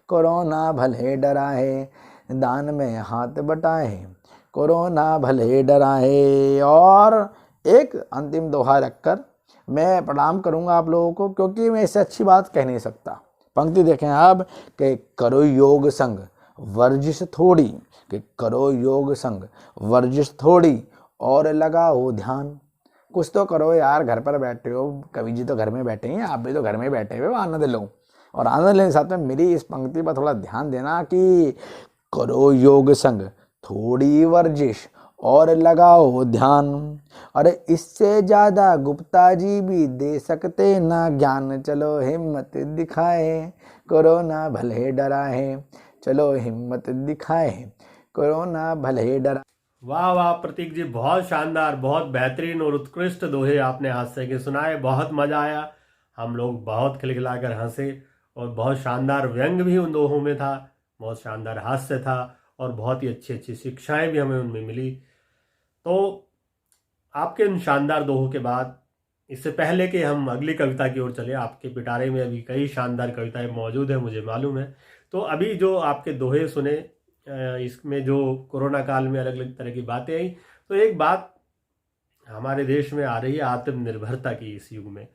कोरोना भले डराए, दान में हाथ बटाए, कोरोना भले डराए। और एक अंतिम दोहा रखकर मैं प्रणाम करूंगा आप लोगों को, क्योंकि मैं इससे अच्छी बात कह नहीं सकता। पंक्ति देखें आप कि करो योग संग वर्जिश थोड़ी, कि करो योग संग वर्जिश थोड़ी, और लगाओ ध्यान। कुछ तो करो यार, घर पर बैठे हो, कवि जी तो घर में बैठे हैं, आप भी तो घर में बैठे हुए, आनंद लो। और आनंद लेने के साथ में मेरी इस पंक्ति पर थोड़ा ध्यान देना कि करो योग संग थोड़ी वर्जिश और लगाओ ध्यान। अरे इससे ज़्यादा गुप्ता जी भी दे सकते ना ज्ञान। चलो हिम्मत दिखाए कोरोना भले डराए, चलो हिम्मत दिखाए कोरोना भले डरा। वाह वाह प्रतीक जी, बहुत शानदार, बहुत बेहतरीन और उत्कृष्ट दोहे आपने हास्य के सुनाए। बहुत मजा आया, हम लोग बहुत खिलखिलाकर हंसे और बहुत शानदार व्यंग भी उन दोहों में था, बहुत शानदार हास्य था और बहुत ही अच्छी अच्छी शिक्षाएं भी हमें उनमें मिली। तो आपके उन शानदार दोहों के बाद, इससे पहले कि हम अगली कविता की ओर चले, आपके पिटारे में अभी कई शानदार कविताएं मौजूद हैं, मुझे मालूम है। तो अभी जो आपके दोहे सुने, इसमें जो कोरोना काल में अलग अलग तरह की बातें आई, तो एक बात हमारे देश में आ रही है आत्मनिर्भरता की इस युग में।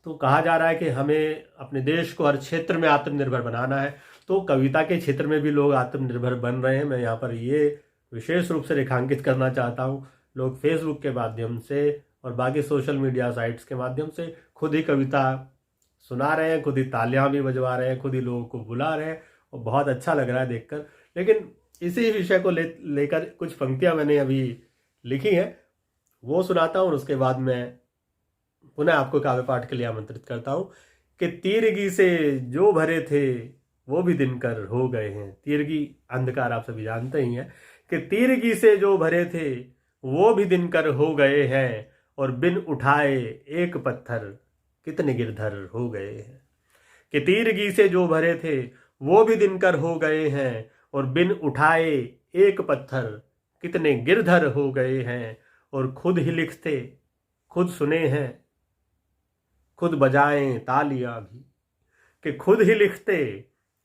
तो कहा जा रहा है कि हमें अपने देश को हर क्षेत्र में आत्मनिर्भर बनाना है। तो कविता के क्षेत्र में भी लोग आत्मनिर्भर बन रहे हैं। मैं यहाँ पर ये विशेष रूप से रेखांकित करना चाहता हूँ। लोग फेसबुक के माध्यम से और बाकी सोशल मीडिया साइट्स के माध्यम से खुद ही कविता सुना रहे हैं, खुद ही तालियां भी बजवा रहे हैं, खुद ही लोगों को बुला रहे हैं और बहुत अच्छा लग रहा है देखकर। लेकिन इसी विषय को लेकर कुछ पंक्तियां मैंने अभी लिखी हैं, वो सुनाता हूँ और उसके बाद मैं पुनः आपको काव्य पाठ के लिए आमंत्रित करता हूँ कि तीरगी से जो भरे थे वो भी दिनकर हो गए हैं। तीरगी अंधकार आप सभी जानते ही हैं कि तीरगी से जो भरे थे वो भी दिनकर हो गए हैं और बिन उठाए एक पत्थर कितने गिरधर हो गए हैं। कि तीरगी से जो भरे थे वो भी दिनकर हो गए हैं और बिन उठाए एक पत्थर कितने गिरधर हो गए हैं। और खुद ही लिखते खुद सुने हैं, खुद बजाएं तालियां भी। कि खुद ही लिखते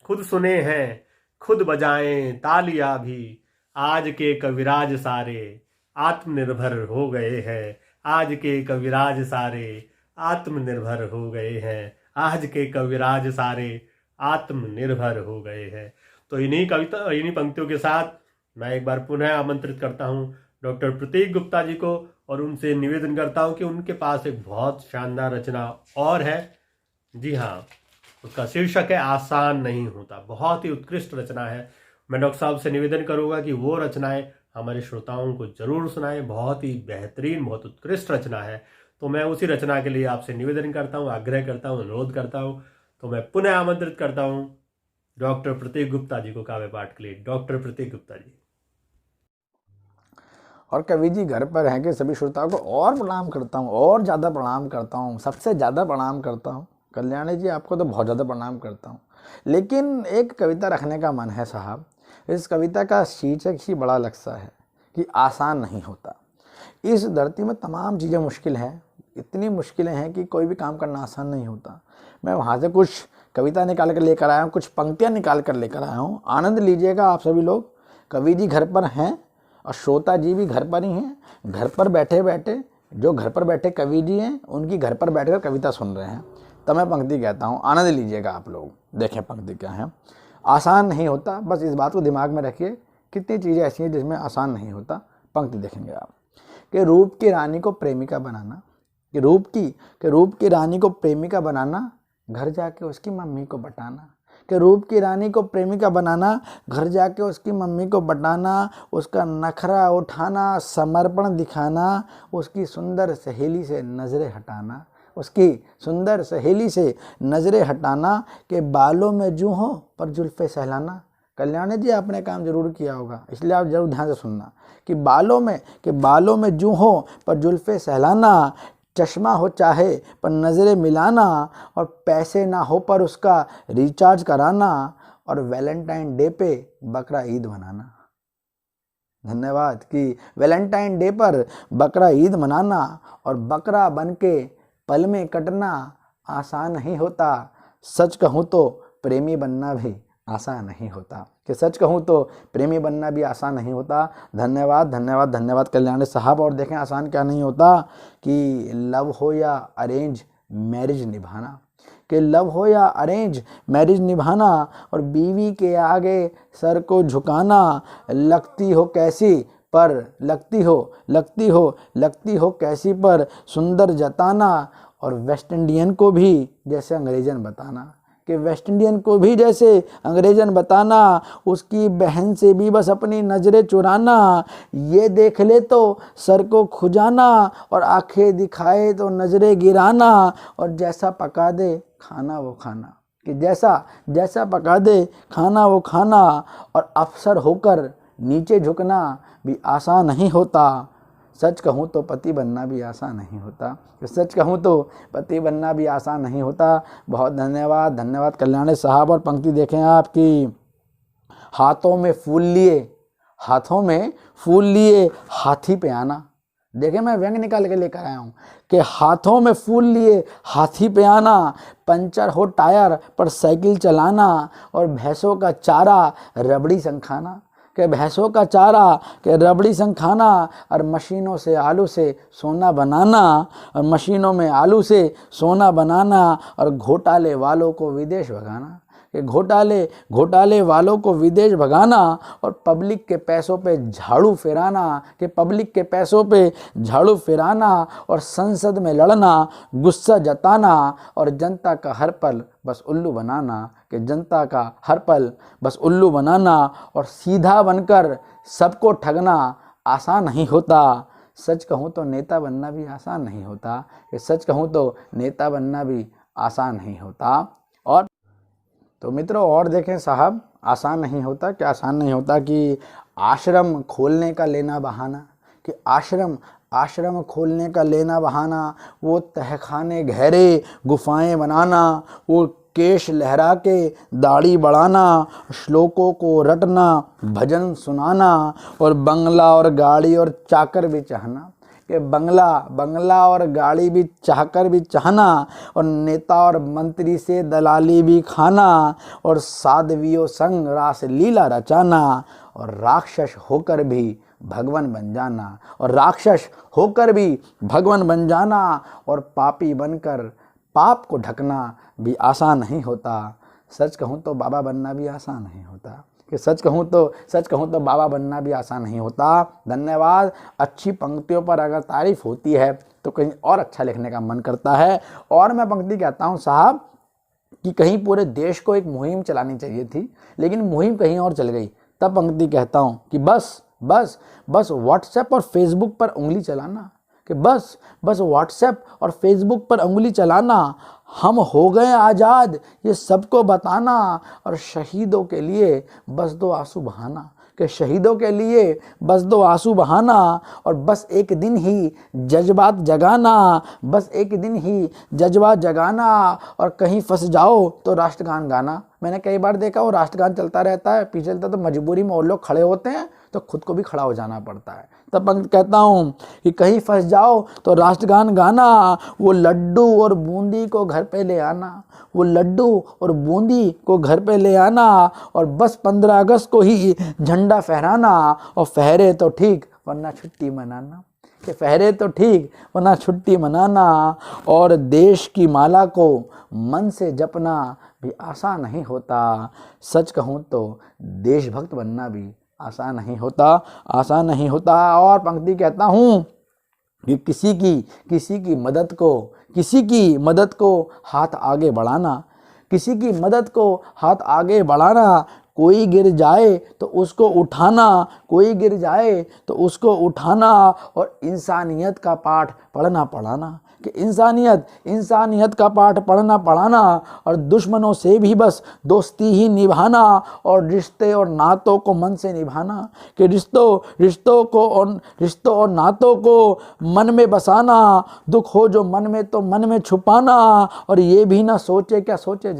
खुद सुने हैं, खुद बजाएं तालियां भी। आज के कविराज सारे आत्मनिर्भर हो गए हैं। आज के कविराज सारे आत्मनिर्भर हो गए हैं। आज के कविराज सारे आत्मनिर्भर हो गए हैं। तो इन्हीं पंक्तियों के साथ मैं एक बार पुनः आमंत्रित करता हूं डॉक्टर प्रतीक गुप्ता जी को और उनसे निवेदन करता हूं कि उनके पास एक बहुत शानदार रचना और है। जी हाँ, उसका शीर्षक है आसान नहीं होता। बहुत ही उत्कृष्ट रचना है। मैं डॉक्टर साहब से निवेदन करूंगा कि वो रचनाएं हमारे श्रोताओं को जरूर सुनाएं। बहुत ही बेहतरीन, बहुत उत्कृष्ट रचना है। तो मैं उसी रचना के लिए आपसे निवेदन करता हूं, आग्रह करता हूं, अनुरोध करता हूं। तो मैं पुनः आमंत्रित करता हूं डॉक्टर प्रतीक गुप्ता जी को काव्य पाठ के लिए। डॉक्टर प्रतीक गुप्ता जी। और कवि जी घर पर हैं कि सभी श्रोताओं को और प्रणाम करता हूँ, और ज़्यादा प्रणाम करता हूँ, सबसे ज़्यादा प्रणाम करता हूँ। कल्याणी जी आपको तो बहुत ज़्यादा प्रणाम करता हूँ। लेकिन एक कविता रखने का मन है साहब। इस कविता का शीर्षक ही बड़ा लगता है कि आसान नहीं होता। इस धरती में तमाम चीज़ें मुश्किल हैं, इतनी मुश्किलें हैं कि कोई भी काम करना आसान नहीं होता। मैं वहाँ से कुछ कविता निकाल कर लेकर आया हूँ, कुछ पंक्तियाँ निकाल कर लेकर आया हूँ। आनंद लीजिएगा आप सभी लोग। कवि जी घर पर हैं और श्रोता जी भी घर पर ही हैं। घर पर बैठे बैठे, जो घर पर बैठे कवि जी हैं उनकी घर पर बैठकर कविता सुन रहे हैं। तो मैं पंक्ति कहता हूँ, आनंद लीजिएगा आप लोग। देखें पंक्ति क्या है। आसान नहीं होता, बस इस बात को दिमाग में रखिए। कितनी चीज़ें ऐसी हैं जिसमें आसान नहीं होता। पंक्ति देखेंगे आप कि रूप की रानी को प्रेमिका बनाना, कि रूप की रानी को प्रेमिका बनाना, घर जाके उसकी मम्मी को बटाना। कि रूप की रानी को प्रेमिका बनाना, घर जाके उसकी मम्मी को बटाना, उसका नखरा उठाना, समर्पण दिखाना, उसकी सुंदर सहेली से नज़रें हटाना, उसकी सुंदर सहेली से नज़रें हटाना। के बालों में जूं हो पर जुल्फ़े सहलाना। कल्याणी जी आपने काम जरूर किया होगा, इसलिए आप जरूर ध्यान से सुनना। कि बालों में जूं हो पर जुल्फ़े सहलाना, चश्मा हो चाहे पर नज़रें मिलाना, और पैसे ना हो पर उसका रिचार्ज कराना, और वैलेंटाइन डे पे बकरा ईद मनाना। धन्यवाद। कि वैलेंटाइन डे पर बकरा ईद मनाना और बकरा बन के पल में कटना आसान नहीं होता। सच कहूँ तो प्रेमी बनना भी आसान नहीं होता। कि सच कहूँ तो प्रेमी बनना भी आसान नहीं होता। धन्यवाद धन्यवाद धन्यवाद कल्याणी साहब। और देखें आसान क्या नहीं होता कि लव हो या अरेंज मैरिज निभाना, कि लव हो या अरेंज मैरिज निभाना, और बीवी के आगे सर को झुकाना, लगती हो कैसी पर लगती हो कैसी पर सुंदर जताना, और वेस्ट इंडियन को भी जैसे अंग्रेजन बताना। कि वेस्ट इंडियन को भी जैसे अंग्रेजन बताना, उसकी बहन से भी बस अपनी नज़रें चुराना, ये देख ले तो सर को खुजाना और आंखें दिखाए तो नज़रें गिराना, और जैसा पका दे खाना वो खाना, कि जैसा पका दे खाना वो खाना। और अफसर होकर नीचे झुकना भी आसान नहीं होता। सच कहूँ तो पति बनना भी आसान नहीं होता। सच कहूँ तो पति बनना भी आसान नहीं होता। बहुत धन्यवाद कल्याणी साहब। और पंक्ति देखें आपकी, हाथों में फूल लिए हाथी पे आना। देखें, मैं व्यंग निकाल के लेकर आया हूँ कि हाथों में फूल लिए हाथी पे आना, पंचर हो टायर पर साइकिल चलाना, और भैंसों का चारा रबड़ी संग खाना, कि भैंसों का चारा के रबड़ी संग खाना, और मशीनों से आलू से सोना बनाना, और मशीनों में आलू से सोना बनाना, और घोटाले वालों को विदेश भगाना, कि घोटाले वालों को विदेश भगाना, और पब्लिक के पैसों पे झाड़ू फिराना, और संसद में लड़ना, गुस्सा जताना, और जनता का हर पल बस उल्लू बनाना, कि जनता का हर पल बस उल्लू बनाना, और सीधा बनकर सबको ठगना आसान नहीं होता। सच कहूँ तो नेता बनना भी आसान नहीं होता, कि सच कहूँ तो नेता बनना भी आसान नहीं होता। और तो मित्रों, और देखें साहब, आसान नहीं होता, क्या आसान नहीं होता कि आश्रम खोलने का लेना बहाना, कि आश्रम खोलने का लेना बहाना, वो तहखाने गहरे गुफाएं बनाना, वो केश लहरा के दाढ़ी बढ़ाना, श्लोकों को रटना, भजन सुनाना, और बंगला और गाड़ी और चाकर भी चाहना, कि बंगला और गाड़ी भी चाहकर भी चाहना, और नेता और मंत्री से दलाली भी खाना, और साध्वियों संग रास लीला रचाना, और राक्षस होकर भी भगवान बन जाना, और पापी बनकर पाप को ढकना भी आसान नहीं होता। सच कहूँ तो बाबा बनना भी आसान नहीं होता, कि सच कहूँ तो बाबा बनना भी आसान नहीं होता। धन्यवाद। अच्छी पंक्तियों पर अगर तारीफ होती है तो कहीं और अच्छा लिखने का मन करता है। और मैं पंक्ति कहता हूँ साहब कि कहीं पूरे देश को एक मुहिम चलानी चाहिए थी, लेकिन मुहिम कहीं और चल गई। तब पंक्ति कहता हूँ कि बस व्हाट्सएप और फेसबुक पर उंगली चलाना, कि बस व्हाट्सएप और फेसबुक पर उंगली चलाना, हम हो गए आज़ाद ये सबको बताना, और शहीदों के लिए बस दो आंसू बहाना, कि शहीदों के लिए बस दो आंसू बहाना, और बस एक दिन ही जज्बात जगाना, और कहीं फंस जाओ तो राष्ट्रगान गाना। मैंने कई बार देखा वो राष्ट्रगान चलता रहता है, पीछे चलता, तो मजबूरी में और लोग खड़े होते हैं तो खुद को भी खड़ा हो जाना पड़ता है। तब पंक्ति कहता हूँ कि कहीं फंस जाओ तो राष्ट्रगान गाना, वो लड्डू और बूंदी को घर पे ले आना, और बस 15 अगस्त को ही झंडा फहराना, और फहरे तो ठीक वरना छुट्टी मनाना, और देश की माला को मन से जपना भी आसान नहीं होता। सच कहूँ तो देशभक्त बनना भी आसान नहीं होता। और पंक्ति कहता हूँ कि किसी की मदद को हाथ आगे बढ़ाना, कोई गिर जाए तो उसको उठाना, और इंसानियत का पाठ पढ़ना पढ़ाना, कि इंसानियत का पाठ पढ़ना पढ़ाना, और दुश्मनों से भी बस दोस्ती ही निभाना, और रिश्ते और नातों को मन से निभाना, कि रिश्तों और नातों को मन में बसाना, दुख हो जो मन में तो मन में छुपाना, और ये भी ना सोचे क्या सोचे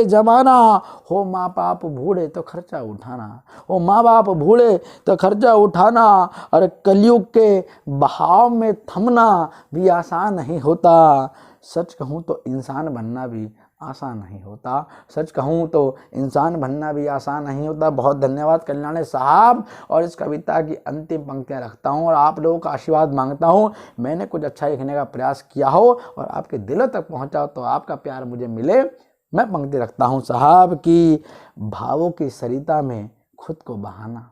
जमाना, हो माँ बाप बूढ़े तो खर्चा उठाना, और कलयुग के बहाव में थमना भी आसान नहीं होता। सच कहूँ तो इंसान बनना भी आसान नहीं होता। बहुत धन्यवाद कल्याणी साहब। और इस कविता की अंतिम पंक्तियाँ रखता हूँ और आप लोगों का आशीर्वाद मांगता हूँ। मैंने कुछ अच्छा लिखने का प्रयास किया हो और आपके दिलों तक पहुँचा हो तो आपका प्यार मुझे मिले। मैं पंक्ति रखता हूँ साहब कि भावों की सरिता में खुद को बहाना,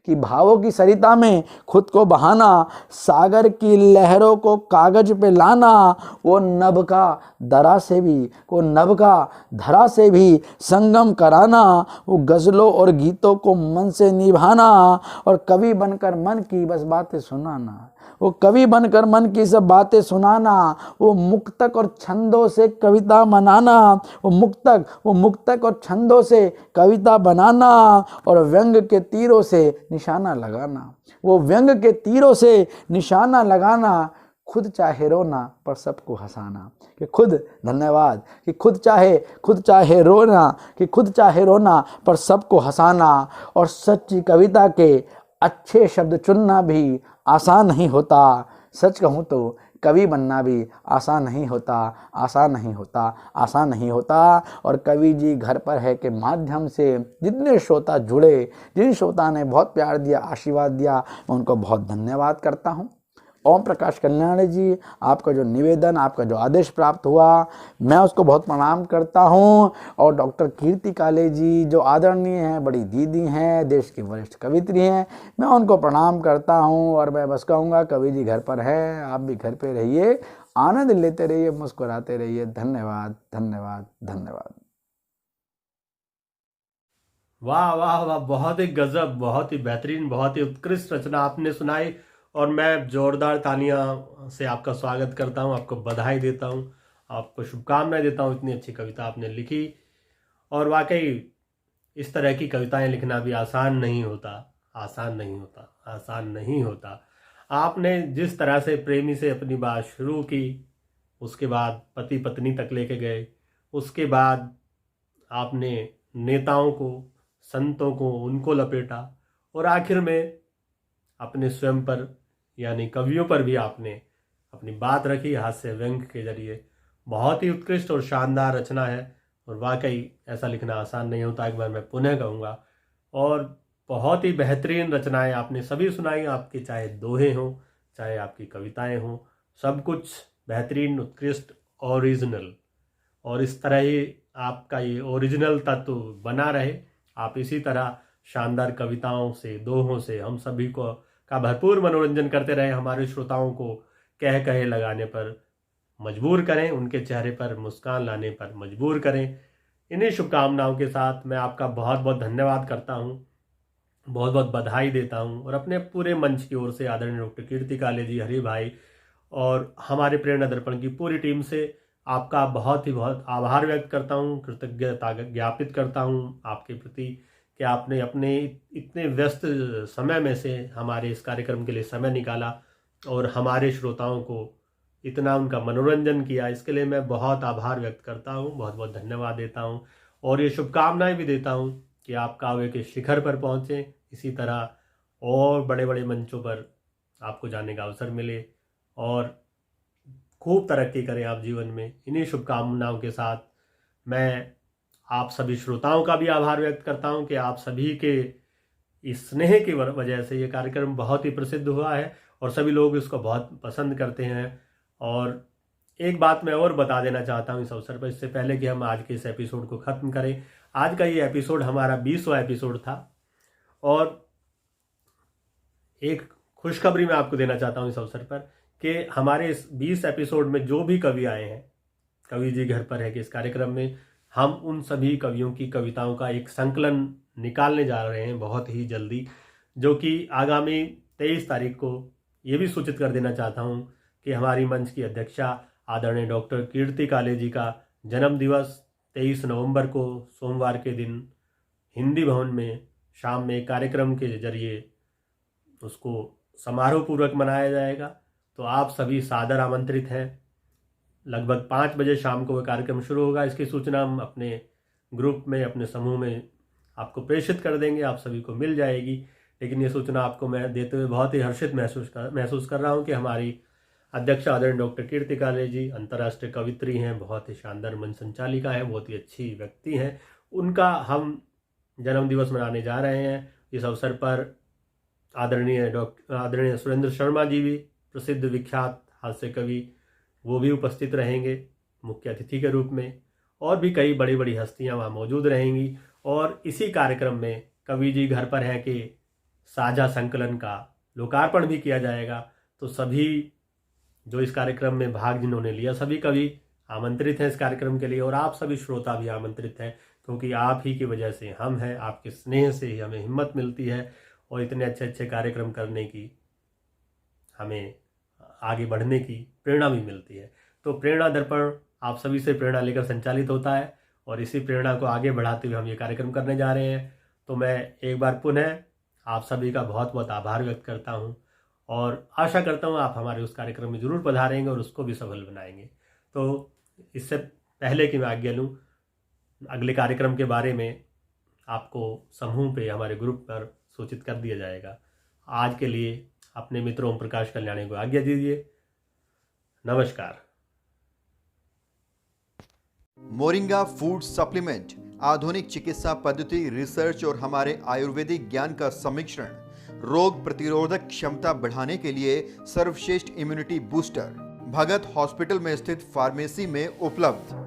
कि भावों की सरिता में खुद को बहाना, सागर की लहरों को कागज पे लाना, वो नभ का धरा से भी संगम कराना, वो गज़लों और गीतों को मन से निभाना, और कवि बनकर मन की बस बातें सुनाना, वो कवि बनकर मन की सब बातें सुनाना, वो मुक्तक और छंदों से कविता बनाना, वो मुक्तक और छंदों से कविता बनाना, और व्यंग के तीरों से निशाना लगाना, वो व्यंग के तीरों से निशाना लगाना, खुद चाहे रोना पर सबको हंसाना, कि खुद धन्यवाद कि खुद चाहे रोना पर सबको हंसाना। और सच्ची कविता के अच्छे शब्द चुनना भी आसान नहीं होता, सच कहूँ तो कवि बनना भी आसान नहीं होता। और कवि जी घर पर है के माध्यम से जितने श्रोता जुड़े, जिन श्रोता ने बहुत प्यार दिया, आशीर्वाद दिया, मैं उनको बहुत धन्यवाद करता हूँ। ओम प्रकाश कल्याणी जी, आपका जो निवेदन, आपका जो आदेश प्राप्त हुआ, मैं उसको बहुत प्रणाम करता हूँ। और डॉक्टर कीर्ति काले जी जो आदरणीय हैं, बड़ी दीदी हैं, देश की वरिष्ठ कवित्री हैं, मैं उनको प्रणाम करता हूँ। और मैं बस कहूँगा कवि जी घर पर है, आप भी घर पे रहिए, आनंद लेते रहिए, मुस्कुराते रहिए। धन्यवाद धन्यवाद धन्यवाद। वाह वाह वाह, बहुत ही गजब, बहुत ही बेहतरीन, बहुत ही उत्कृष्ट रचना आपने सुनाई। और मैं जोरदार तालियां से आपका स्वागत करता हूं, आपको बधाई देता हूं, आपको शुभकामनाएं देता हूं। इतनी अच्छी कविता आपने लिखी, और वाकई इस तरह की कविताएं लिखना भी आसान नहीं होता। आपने जिस तरह से प्रेमी से अपनी बात शुरू की, उसके बाद पति पत्नी तक लेके गए, उसके बाद आपने नेताओं को, संतों को, उनको लपेटा, और आखिर में अपने स्वयं पर यानी कवियों पर भी आपने अपनी बात रखी, हास्य व्यंग के जरिए। बहुत ही उत्कृष्ट और शानदार रचना है, और वाकई ऐसा लिखना आसान नहीं होता, एक बार मैं पुनः कहूँगा। और बहुत ही बेहतरीन रचनाएं आपने सभी सुनाई, आपके चाहे दोहे हों, चाहे आपकी कविताएं हों, सब कुछ बेहतरीन, उत्कृष्ट, ओरिजिनल। और इस तरह ही आपका ये ओरिजिनल तत्व बना रहे। आप इसी तरह शानदार कविताओं से, दोहों से हम सभी को का भरपूर मनोरंजन करते रहे, हमारे श्रोताओं को कह कहे लगाने पर मजबूर करें, उनके चेहरे पर मुस्कान लाने पर मजबूर करें। इन्हीं शुभकामनाओं के साथ मैं आपका बहुत बहुत धन्यवाद करता हूँ, बहुत बहुत बधाई देता हूँ। और अपने पूरे मंच की ओर से आदरणीय डॉक्टर कीर्ति काले जी, हरि भाई और हमारे प्रेरणा दर्पण की पूरी टीम से आपका बहुत आभार व्यक्त करता हूँ, कृतज्ञता ज्ञापित करता हूँ आपके प्रति कि आपने अपने इतने व्यस्त समय में से हमारे इस कार्यक्रम के लिए समय निकाला और हमारे श्रोताओं को इतना उनका मनोरंजन किया। इसके लिए मैं बहुत आभार व्यक्त करता हूँ, बहुत बहुत धन्यवाद देता हूँ, और ये शुभकामनाएं भी देता हूँ कि आप काव्य के शिखर पर पहुँचें, इसी तरह और बड़े बड़े मंचों पर आपको जाने का अवसर मिले और खूब तरक्की करें आप जीवन में। इन्हीं शुभकामनाओं के साथ मैं आप सभी श्रोताओं का भी आभार व्यक्त करता हूं कि आप सभी के इस स्नेह की वजह से ये कार्यक्रम बहुत ही प्रसिद्ध हुआ है और सभी लोग इसको बहुत पसंद करते हैं। और एक बात मैं और बता देना चाहता हूं इस अवसर पर, इससे पहले कि हम आज के इस एपिसोड को ख़त्म करें। आज का ये एपिसोड हमारा 20वां एपिसोड था, और एक खुशखबरी मैं आपको देना चाहता हूं इस अवसर पर कि हमारे इस 20 एपिसोड में जो भी कवि आए हैं कवि जी घर पर है कि इस कार्यक्रम में, हम उन सभी कवियों की कविताओं का एक संकलन निकालने जा रहे हैं बहुत ही जल्दी, जो कि आगामी 23 तारीख को। ये भी सूचित कर देना चाहता हूं कि हमारी मंच की अध्यक्षा आदरणीय डॉक्टर कीर्ति काले जी का जन्म दिवस 23 नवंबर को सोमवार के दिन हिंदी भवन में शाम में कार्यक्रम के जरिए उसको समारोह पूर्वक मनाया जाएगा। तो आप सभी सादर आमंत्रित हैं। लगभग 5 बजे शाम को वह कार्यक्रम शुरू होगा। इसकी सूचना हम अपने ग्रुप में, अपने समूह में आपको प्रेषित कर देंगे, आप सभी को मिल जाएगी। लेकिन ये सूचना आपको मैं देते हुए बहुत ही हर्षित महसूस कर रहा हूँ कि हमारी अध्यक्ष आदरणीय डॉक्टर कीर्ति काले जी अंतर्राष्ट्रीय कवित्री हैं, बहुत ही शानदार मंच संचालिका हैं, बहुत ही अच्छी व्यक्ति हैं। उनका हम जन्मदिवस मनाने जा रहे हैं। इस अवसर पर आदरणीय सुरेंद्र शर्मा जी भी, प्रसिद्ध विख्यात हास्य कवि, वो भी उपस्थित रहेंगे मुख्य अतिथि के रूप में, और भी कई बड़ी बड़ी हस्तियां वहाँ मौजूद रहेंगी। और इसी कार्यक्रम में कवि जी घर पर हैं कि साझा संकलन का लोकार्पण भी किया जाएगा। तो सभी जो इस कार्यक्रम में भाग जिन्होंने लिया सभी कवि आमंत्रित हैं इस कार्यक्रम के लिए, और आप सभी श्रोता भी आमंत्रित हैं, क्योंकि आप ही की वजह से हम हैं, आपके स्नेह से ही हमें हिम्मत मिलती है और इतने अच्छे अच्छे कार्यक्रम करने की, हमें आगे बढ़ने की प्रेरणा भी मिलती है। तो प्रेरणा दर्पण आप सभी से प्रेरणा लेकर संचालित होता है और इसी प्रेरणा को आगे बढ़ाते हुए हम ये कार्यक्रम करने जा रहे हैं। तो मैं एक बार पुनः आप सभी का बहुत बहुत आभार व्यक्त करता हूँ और आशा करता हूँ आप हमारे उस कार्यक्रम में ज़रूर पधारेंगे और उसको भी सफल बनाएंगे। तो इससे पहले कि मैं आज्ञा लूँ, अगले कार्यक्रम के बारे में आपको समूह पे हमारे ग्रुप पर सूचित कर दिया जाएगा। आज के लिए अपने मित्र ओम प्रकाश कल्याणी को आज्ञा दीजिए। नमस्कार। मोरिंगा फूड सप्लीमेंट आधुनिक चिकित्सा पद्धति, रिसर्च और हमारे आयुर्वेदिक ज्ञान का सम्मिश्रण, रोग प्रतिरोधक क्षमता बढ़ाने के लिए सर्वश्रेष्ठ इम्यूनिटी बूस्टर, भगत हॉस्पिटल में स्थित फार्मेसी में उपलब्ध।